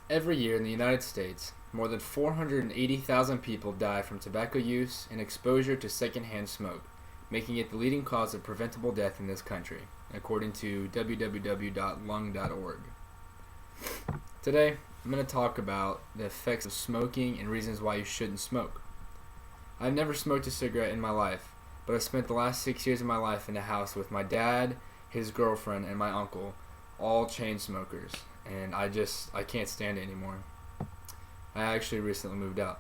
Every year in the United States, more than 480,000 people die from tobacco use and exposure to secondhand smoke, making it the leading cause of preventable death in this country, according to www.lung.org. Today, I'm going to talk about the effects of smoking and reasons why you shouldn't smoke. I've never smoked a cigarette in my life, but I've spent the last 6 years of my life in a house with my dad, his girlfriend, and my uncle, all chain smokers, and I can't stand it anymore. I actually recently moved out.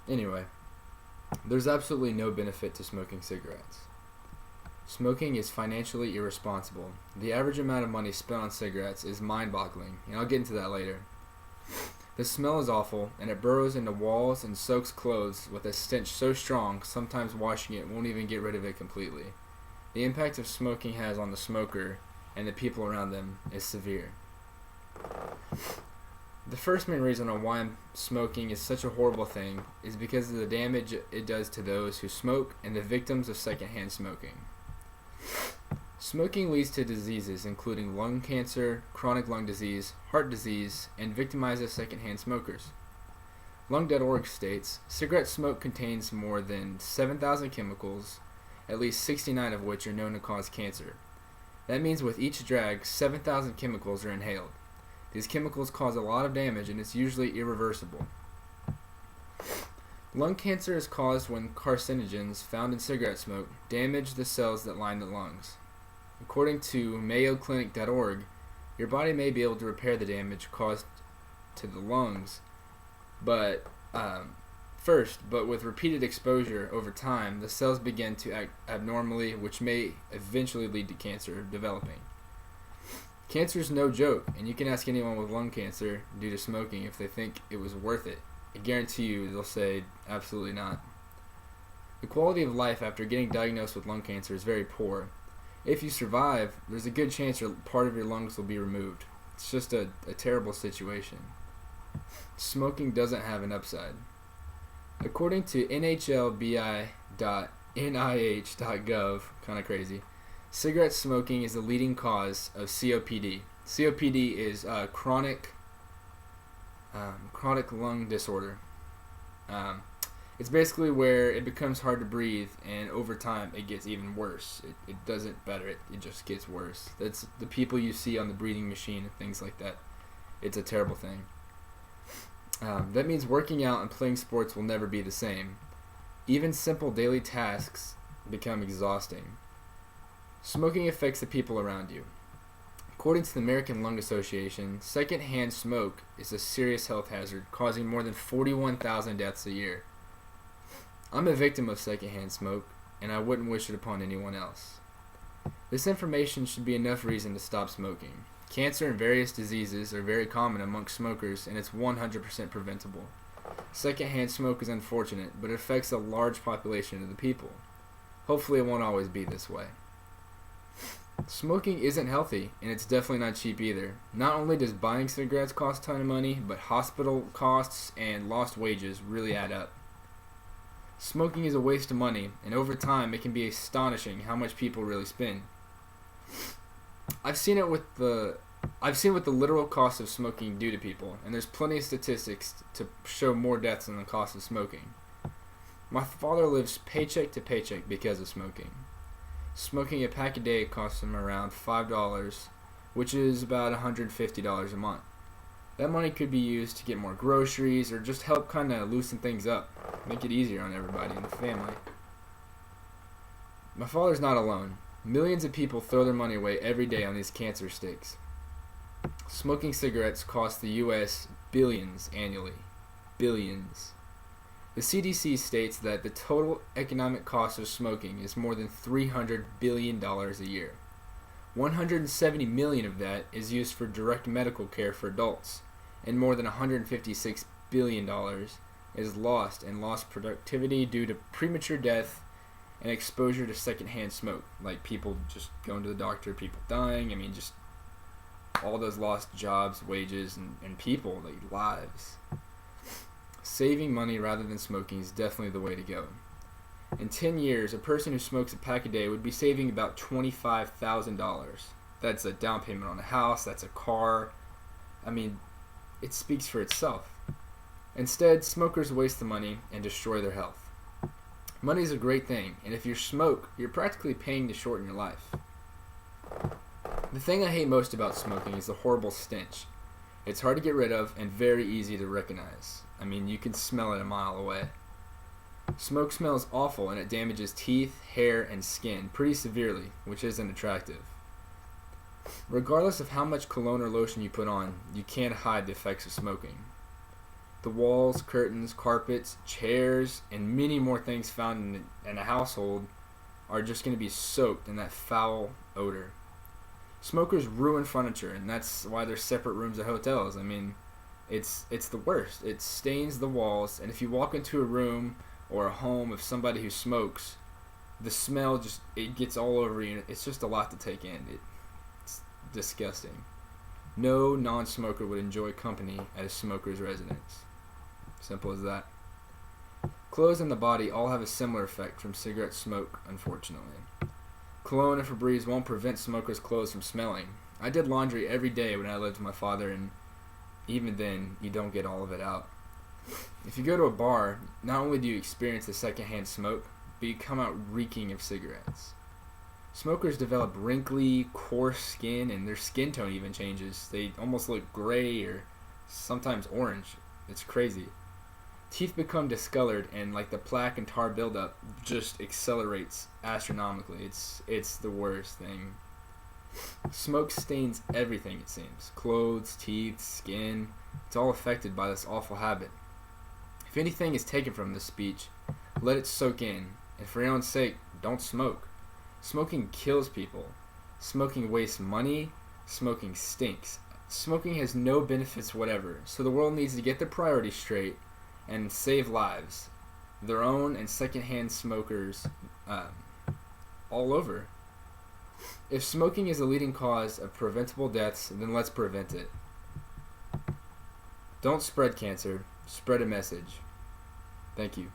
Anyway, there's absolutely no benefit to smoking cigarettes. Smoking is financially irresponsible. The average amount of money spent on cigarettes is mind-boggling, and I'll get into that later. The smell is awful, and it burrows into walls and soaks clothes with a stench so strong, sometimes washing it won't even get rid of it completely. The impact of smoking has on the smoker and the people around them is severe. The first main reason on why smoking is such a horrible thing is because of the damage it does to those who smoke and the victims of secondhand smoking. Smoking leads to diseases including lung cancer, chronic lung disease, heart disease, and victimizes secondhand smokers. Lung.org states, cigarette smoke contains more than 7,000 chemicals, at least 69 of which are known to cause cancer. That means with each drag, 7,000 chemicals are inhaled. These chemicals cause a lot of damage and it's usually irreversible. Lung cancer is caused when carcinogens found in cigarette smoke damage the cells that line the lungs. According to MayoClinic.org, your body may be able to repair the damage caused to the lungs, but with repeated exposure over time, the cells begin to act abnormally, which may eventually lead to cancer developing. Cancer is no joke, and you can ask anyone with lung cancer due to smoking if they think it was worth it. I guarantee you they'll say absolutely not. The quality of life after getting diagnosed with lung cancer is very poor. If you survive, there's a good chance part of your lungs will be removed. It's just a terrible situation. Smoking doesn't have an upside. According to nhlbi.nih.gov, kind of crazy, cigarette smoking is the leading cause of COPD. COPD is chronic lung disorder. It's basically where it becomes hard to breathe, and over time it gets even worse. It doesn't better, it just gets worse. That's the people you see on the breathing machine and things like that. It's a terrible thing. That means working out and playing sports will never be the same. Even simple daily tasks become exhausting. Smoking affects the people around you. According to the American Lung Association, secondhand smoke is a serious health hazard, causing more than 41,000 deaths a year. I'm a victim of secondhand smoke, and I wouldn't wish it upon anyone else. This information should be enough reason to stop smoking. Cancer and various diseases are very common amongst smokers, and it's 100% preventable. Secondhand smoke is unfortunate, but it affects a large population of the people. Hopefully it won't always be this way. Smoking isn't healthy, and it's definitely not cheap either. Not only does buying cigarettes cost a ton of money, but hospital costs and lost wages really add up. Smoking is a waste of money, and over time it can be astonishing how much people really spend. I've seen what the literal cost of smoking do to people, and there's plenty of statistics to show more deaths than the cost of smoking. My father lives paycheck to paycheck because of smoking. Smoking a pack a day costs him around $5, which is about $150 a month. That money could be used to get more groceries or just help kind of loosen things up, make it easier on everybody in the family. My father's not alone. Millions of people throw their money away every day on these cancer sticks. Smoking cigarettes cost the U.S. billions annually. Billions. The CDC states that the total economic cost of smoking is more than $300 billion a year. $170 million of that is used for direct medical care for adults, and more than $156 billion is lost in lost productivity due to premature death and exposure to secondhand smoke, like people just going to the doctor, people dying, just all those lost jobs, wages, and people, like lives. Saving money rather than smoking is definitely the way to go. In 10 years, a person who smokes a pack a day would be saving about $25,000. That's a down payment on a house, that's a car. it speaks for itself. Instead, smokers waste the money and destroy their health. Money is a great thing, and if you smoke, you're practically paying to shorten your life. The thing I hate most about smoking is the horrible stench. It's hard to get rid of and very easy to recognize. I mean, you can smell it a mile away. Smoke smells awful and it damages teeth, hair, and skin pretty severely, which isn't attractive. Regardless of how much cologne or lotion you put on, you can't hide the effects of smoking. The walls, curtains, carpets, chairs, and many more things found in a household are just going to be soaked in that foul odor. Smokers ruin furniture, and that's why there's separate rooms at hotels. I mean, it's the worst. It stains the walls, and if you walk into a room or a home of somebody who smokes, the smell it gets all over you. It's just a lot to take in. It's disgusting. No non-smoker would enjoy company at a smoker's residence. Simple as that. Clothes and the body all have a similar effect from cigarette smoke, unfortunately. Cologne and Febreze won't prevent smokers' clothes from smelling. I did laundry every day when I lived with my father, and even then, you don't get all of it out. If you go to a bar, not only do you experience the secondhand smoke, but you come out reeking of cigarettes. Smokers develop wrinkly, coarse skin, and their skin tone even changes. They almost look gray or sometimes orange. It's crazy. Teeth become discolored, and like the plaque and tar buildup just accelerates astronomically. It's the worst thing. Smoke stains everything, it seems. Clothes, teeth, skin. It's all affected by this awful habit. If anything is taken from this speech, let it soak in. And for your own sake, don't smoke. Smoking kills people. Smoking wastes money. Smoking stinks. Smoking has no benefits whatever. So the world needs to get their priorities straight and save lives. Their own and secondhand smokers all over. If smoking is the leading cause of preventable deaths, then let's prevent it. Don't spread cancer. Spread a message. Thank you.